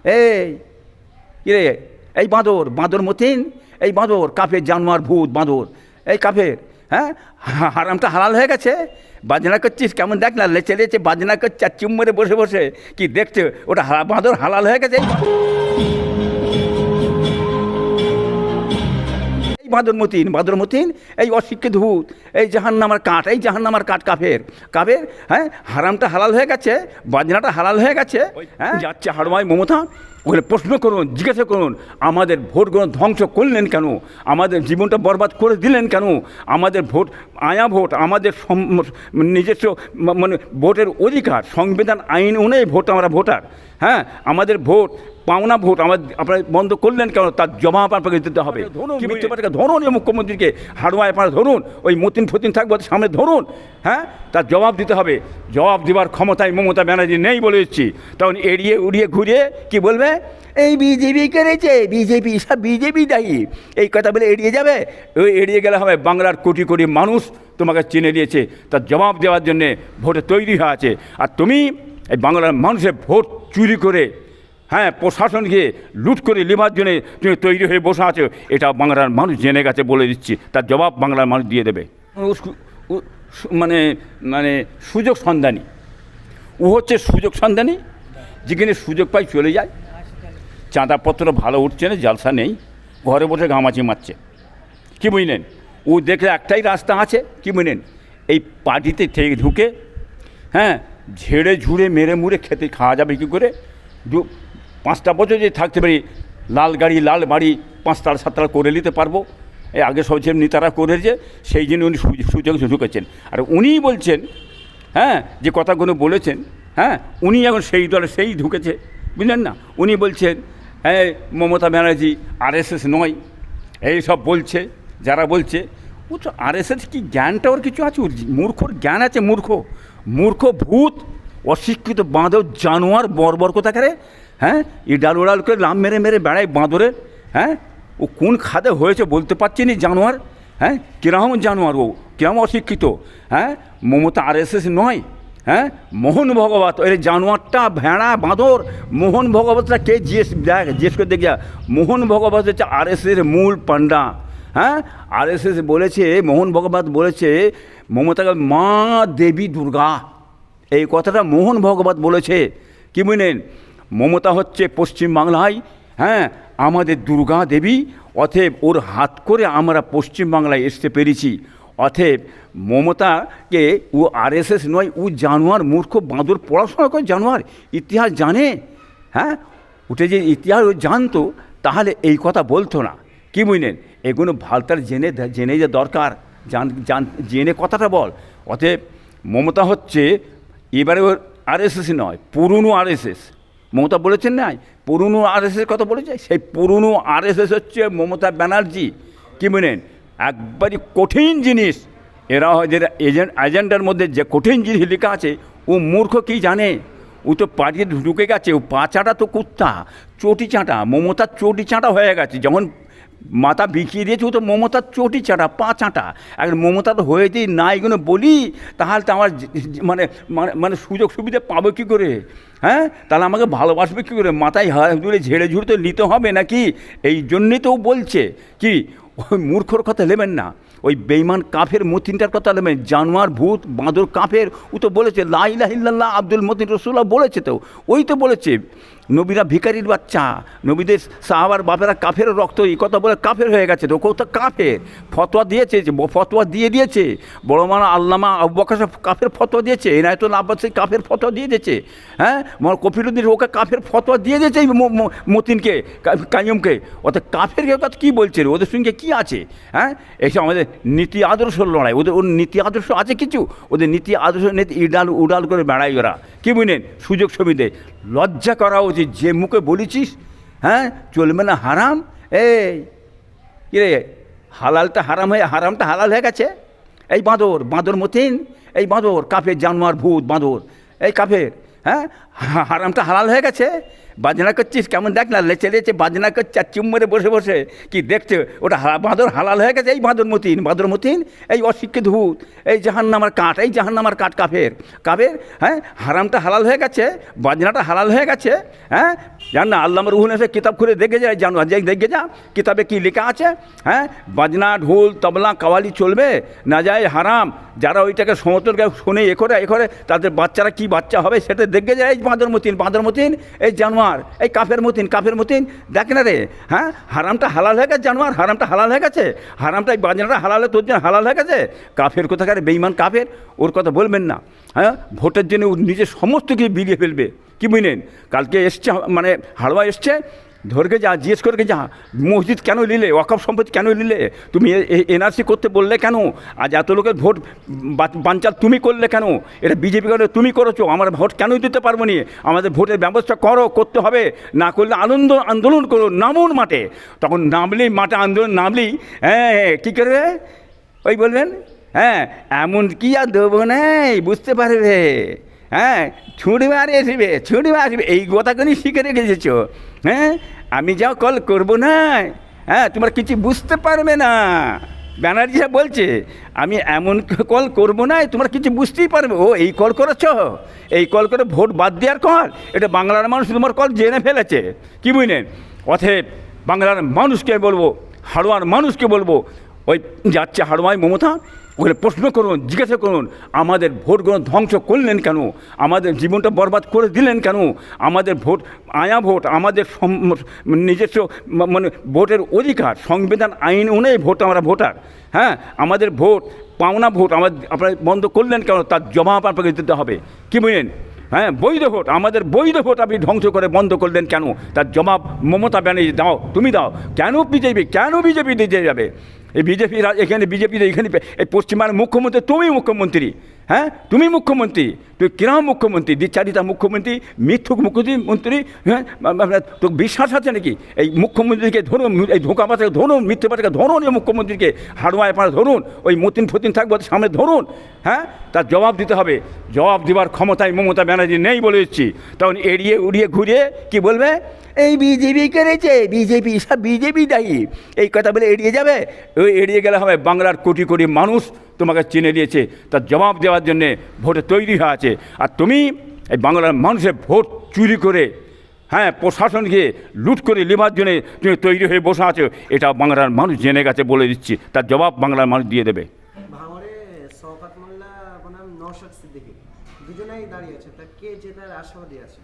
এই কিরে, এই বাঁদর, বাঁদর মতিন, এই বাঁদর কাফের জানোয়ার ভূত বাঁদর, এই কাফের, হ্যাঁ হারামটা হালাল হয়ে গেছে, বাজনা করছিস কেমন দেখ না, লেচে লেচে বাজনা করছে আর চুম মেরে বসে বসে কি দেখছে, ওটা বাঁদর হালাল হয়ে গেছে। এই বাঁদর মতিন, বাঁদর মতিন, এই অশিক্ষিত ভূত, এই জাহান্নামার কাঠ, এই জাহান্নামার কাঠ কাফের, কাফের, হ্যাঁ হারামটা হালাল হয়ে গেছে, বাজনাটা হালাল হয়ে গেছে, হ্যাঁ যাচ্ছে হাড়মায় মমতা। ওখানে প্রশ্ন করুন, জিজ্ঞাসা করুন, আমাদের ভোটগুলো ধ্বংস করলেন কেন, আমাদের জীবনটা বরবাদ করে দিলেন কেন, আমাদের ভোট আয়া ভোট, আমাদের নিজস্ব মানে ভোটের অধিকার, সংবিধান আইন অনুযায়ী ভোট, আমরা ভোটার, হ্যাঁ আমাদের ভোট পাওনা ভোট আপনারা বন্ধ করলেন কেন, তার জবাব আপনাকে দিতে হবে। কি মিথ্যে পাঠাকে ধরুন, এই মুখ্যমন্ত্রীকে হাড়ুয়ায় আপনারা ধরুন, ওই মতিন ফতিন থাকবে সামনে ধরুন, হ্যাঁ তার জবাব দিতে হবে। জবাব দেওয়ার ক্ষমতায় মমতা ব্যানার্জি নেই বলে দিচ্ছি। তখন এড়িয়ে উড়িয়ে ঘুরিয়ে কি বলবে, এই বিজেপি করেছে, বিজেপি সব বিজেপি দায়ী, এই কথা বলে এড়িয়ে যাবে। ওই এড়িয়ে গেলে হবে, বাংলার কোটি কোটি মানুষ তোমাকে চিনে দিয়েছে, তার জবাব দেওয়ার জন্যে ভোটে তৈরি হয়ে আছে। আর তুমি এই বাংলার মানুষের ভোট চুরি করে, হ্যাঁ প্রশাসনকে লুট করে নেবার জন্যে তুমি তৈরি হয়ে বসে আছো, এটা বাংলার মানুষ জেনে গেছে বলে দিচ্ছি, তার জবাব বাংলার মানুষ দিয়ে দেবে। মানে মানে সুযোগ সন্ধানী, ও হচ্ছে সুযোগ সন্ধানী, যেখানে সুযোগ পাই চলে যায়। চাঁদাপত্র ভালো উঠছে না, জালসা নেই, ঘরে বসে ঘামাচি মারছে, কি বুঝলেন। ও দেখলে একটাই রাস্তা আছে, কি বুঝলেন, এই পার্টিতে থেকে ঢুকে, হ্যাঁ ঝেড়ে ঝুড়ে মেরে মুড়ে খেতে খাওয়া যাবে কী করে। 5টা বছর যদি থাকতে পারি, লাল গাড়ি লাল বাড়ি 5 7 করে নিতে পারবো। এই আগে সব যে নেতারা করেছে, সেই জন্য উনি সুযোগ ঢুকেছেন। আর উনিই বলছেন, হ্যাঁ যে কথাগুলো বলেছেন, হ্যাঁ উনি এখন সেই দলে সেই ঢুকেছে, বুঝলেন না। উনি বলছেন, হ্যাঁ মমতা ব্যানার্জি আরএসএস নয়, এই সব বলছে, যারা বলছে ও তো আরএসএস কি জ্ঞানটা ওর কিছু আছে, মূর্খর জ্ঞান আছে, মূর্খ ভূত, অশিক্ষিত বাঁদর জানোয়ার বর্বর কোথাকারে, হ্যাঁ এই ডাল উড়াল করে লাম মেরে মেরে বেড়ায় বাঁদরের, হ্যাঁ ও কোন খাদে হয়েছে বলতে পারছি না জানোয়ার, হ্যাঁ কিরকম জানোয়ার, ও কিরকম অশিক্ষিত, হ্যাঁ মমতা আরএসএস নয়, হ্যাঁ মোহন ভগবত ওই জানোয়ারটা ভেড়া বাঁদর, মোহন ভগবতটা কে জিজ্ঞেস করে দেখিয়া, মোহন ভগবত হচ্ছে আরএসএসের মূল পান্ডা, হ্যাঁ আরএসএস বলেছে, মোহন ভগবত বলেছে মমতাকে মা দেবী দুর্গা, এই কথাটা মোহন ভগবত বলেছে, কি বুঝলেন। মমতা হচ্ছে পশ্চিমবাংলায়, হ্যাঁ আমাদের দুর্গা দেবী, অতএব ওর হাত করে আমরা পশ্চিমবাংলায় আসতে পেরেছি। অতএব মমতাকে ও আরএসএস নয়, ও জানোয়ার মূর্খ বাঁদর, পড়াশোনা করে জানোয়ার, ইতিহাস জানে, হ্যাঁ ওটা যে ইতিহাস ও জানতো তাহলে এই কথা বলতো না, কি বুঝলেন। এগুলো ভালতার জেনে যে দরকার, জেনে কথাটা বল। অতএব মমতা হচ্ছে এবারে ওর আরএসএস নয়, পুরনো আরএসএস, মমতা বলেছেন না পুরনো আরএসএস কথা বলেছে, সেই পুরনো আরএসএস হচ্ছে মমতা ব্যানার্জি, কি বলেন। একবারই কঠিন জিনিস, এরা যে এজেন্ডার মধ্যে যে কঠিন জিনিস লেখা আছে, ও মূর্খ কি জানে, ও তো পার্টিতে ঢুকে গেছে, ও পা চাটা তো কুত্তা, চটি চাঁটা, মমতার চটি চাঁটা হয়ে গেছে, যখন মাথা বিকিয়ে দিয়েছে, ও তো মমতার চটি চাঁটা, পা চাঁটা। এখন মমতা তো হয়ে দিই না এগুলো বলি, তাহলে তো আমার মানে মানে সুযোগ সুবিধা পাবো কী করে, হ্যাঁ তাহলে আমাকে ভালোবাসবে কী করে, মাথায় হাত ধরে ঝেড়ে ঝুড়ে তো নিতে হবে নাকি। এই জন্যেই তো ও বলছে, কি ওই মূর্খর কথা নেবেন না, ওই বেইমান কাফের মতিনটার কথা নেবেন, জানোয়ার ভূত বাঁদর কাফের, ও তো বলেছে লা ইলাহা ইল্লাল্লাহ আব্দুল মতিন রসুল্লাহ বলেছে, তো ওই তো বলেছে নবীরা ভিখারির বাচ্চা, নবীদের সাহাবার বাপেরা কাফের রক্ত, এই কথা বলে কাফের হয়ে গেছে, তো তো কাফের ফতোয়া দিয়েছে, ফতোয়া দিয়েছে বড় মানা আল্লামা আবু বকর সাহেব কাফের ফতোয়া দিয়েছে, এনায়েতুল আব্বাসী কাফের ফতোয়া দিয়ে দিয়েছে, হ্যাঁ কফিলুদ্দিন ওকে কাফের ফতোয়া দিয়ে দিয়েছে মতিনকে কাইয়ুমকে। অর্থাৎ কাফের কথা কী বলছে, ওদের সঙ্গে কী আছে, হ্যাঁ এইসব আমাদের নীতি আদর্শ লড়াই, ওর নীতি আদর্শ আছে কিছু, ওদের নীতি আদর্শ নীতি উডাল করে বেড়াই ওরা, কী বুঝলেন। সুযোগ সুবিধে লজ্জা করা উচিত, যে মুখে বলেছিস, হ্যাঁ চলবে না হারাম, এই কিরে হালালটা হারাম হয়ে হারামটা হালাল হয়ে গেছে। এই বাঁদর মতিন, এই বাঁদর কাফের জানোয়ার ভূত বাঁদর, এই কাফের, হ্যাঁ হারামটা হালাল হয়ে গেছে, বাজনা করছিস কেমন দেখ না, লেচে লেচে বাজনা করছে আর চুম মেরে বসে বসে কি দেখছে, ওটা বাঁদর হালাল হয়ে গেছে। এই বাঁদর মতিন, এই অশিক্ষিত ভূত, এই জাহান্নামার কাঠ, এই জাহান্নামার কাঠ কাফের, হ্যাঁ হারামটা হালাল হয়ে গেছে, বাজনাটা হালাল হয়ে গেছে, হ্যাঁ জান না, আল্লামা রুহুল এসে কিতাব খুলে দেখে যায়, জানো যাই দেখে যা কিতাবে কি লেখা আছে। হ্যাঁ, বাজনা ঢোল তবলা কাওয়ালি চলবে না, যায় হারাম। যারা ওইটাকে সমতল শুনে এ করে তাদের বাচ্চারা কি বাচ্চা হবে সেটা দেখে যায়। এই বাঁদর মতিন এই জানোয়ার, এই কাফের মতিন দেখ না রে। হ্যাঁ, হারামটা হালাল হয়ে গেছে, জানোয়ার হারামটা হালাল হয়ে গেছে, হারামটা এই বাজনাটা হালাল তোর জন্য হালাল হয়ে গেছে। কাফের কোথাকার বেঈমান কাফের, ওর কথা বলবেন না। হ্যাঁ, ভোটের জন্য ও নিজের সমস্ত কিছু বিলিয়ে ফেলবে, কি বুঝলেন। কালকে এসছে, মানে হাড়োয়া এসছে, ধরকে যা জিজ্ঞেস করে যা মসজিদ কেন নিলে, ওয়াকফ সম্পত্তি কেন নিলে, তুমি এনআরসি করতে বললে কেন, আজ এত লোকের ভোট বানচাল তুমি করলে কেন, এটা বিজেপি করে তুমি করেছো, আমরা ভোট কেন দিতে পারবো নি, আমাদের ভোটের ব্যবস্থা করতে হবে, না করলে আন্দোলন করো, নামুন মাঠে। তখন নামলি মাঠে আন্দোলন নামলি, হ্যাঁ কী করবে ওই বলবেন, হ্যাঁ এমন কি আর দেবো নাই বুঝতে পারবে। হ্যাঁ, ছুটবে আসবে এই কথাগুলি শিখে রেখেছ। হ্যাঁ, আমি যা কল করবো না, হ্যাঁ তোমরা কিছু বুঝতে পারবে না। ব্যানার্জি সাহেব বলছে আমি এমন কল করবো না, তোমরা কিছু বুঝতেই পারবে। ও এই কল করেছ, এই কল করে ভোট বাদ দেওয়ার কল, এটা বাংলার মানুষ তোমার কল জেনে ফেলেছে, কি বুঝলেন। অতএব বাংলার মানুষকে বলবো, হাড়োয়ার মানুষকে বলবো, ওই যাচ্ছে হাড়োয়ায় মমতা, ওখানে প্রশ্ন করুন, জিজ্ঞাসা করুন আমাদের ভোটগুলো ধ্বংস করলেন কেন, আমাদের জীবনটা বরবাদ করে দিলেন কেন, আমাদের ভোট আয়া ভোট, আমাদের নিজস্ব মানে ভোটের অধিকার, সংবিধান আইন অনুযায়ী ভোট, আমরা ভোটার। হ্যাঁ, আমাদের ভোট পাওনা ভোট আপনারা বন্ধ করলেন কেন, তার জবাব আপনাকে দিতে হবে, কি বুঝলেন। হ্যাঁ, বৈধ ভোট, আমাদের বৈধ ভোট আপনি ধ্বংস করে বন্ধ করলেন কেন, তার জবাব মমতা ব্যানার্জি দাও, তুমি দাও। কেন বিজেপি দিতে যাবে, এই বিজেপি এখানে এখানে এই পশ্চিমবাংলার মুখ্যমন্ত্রী তুমি মুখ্যমন্ত্রী। হ্যাঁ, তুমি মুখ্যমন্ত্রী, তুই কিরম মুখ্যমন্ত্রী, দ্বিচারিতা মুখ্যমন্ত্রী, মিথ্যুক মুখ্যমন্ত্রী। হ্যাঁ, তো বিশ্বাস আছে নাকি এই মুখ্যমন্ত্রীকে ধরুন, এই ধোঁকাবাজকে ধরুন, মিথ্যেবাজকে ধরুন, এই মুখ্যমন্ত্রীকে হাড়োয়ায় আপনারা ধরুন, ওই মতিন থাকবে ওদের সামনে ধরুন। হ্যাঁ, তার জবাব দিতে হবে, জবাব দেওয়ার ক্ষমতায় মমতা ব্যানার্জি নেই বলে দিচ্ছি। তখন উড়িয়ে ঘুরিয়ে কি বলবে, এই বিজেপি করেছে, সব বিজেপি দায়ী, এই কথা বলে এড়িয়ে যাবে। ওই এড়িয়ে গেলে হবে, বাংলার কোটি কোটি মানুষ তোমাকে চিনে দিয়েছে, তার জবাব দেওয়ার জন্যে ভোটে তৈরি হয়ে আছে। আর তুমি এই বাংলার মানুষের ভোট চুরি করে, হ্যাঁ প্রশাসনকে লুট করে নেবার জন্যে তুমি তৈরি হয়ে বসে আছো, এটা বাংলার মানুষ জেনে গেছে বলে দিচ্ছি, তার জবাব বাংলার মানুষ দিয়ে দেবে। ভাঙড়ে শওকত মোল্লা বনাম নওশাদ সিদ্দিকী দুজনেই দাঁড়িয়ে আছে, তা কে জেতার আশাবাদী আছে?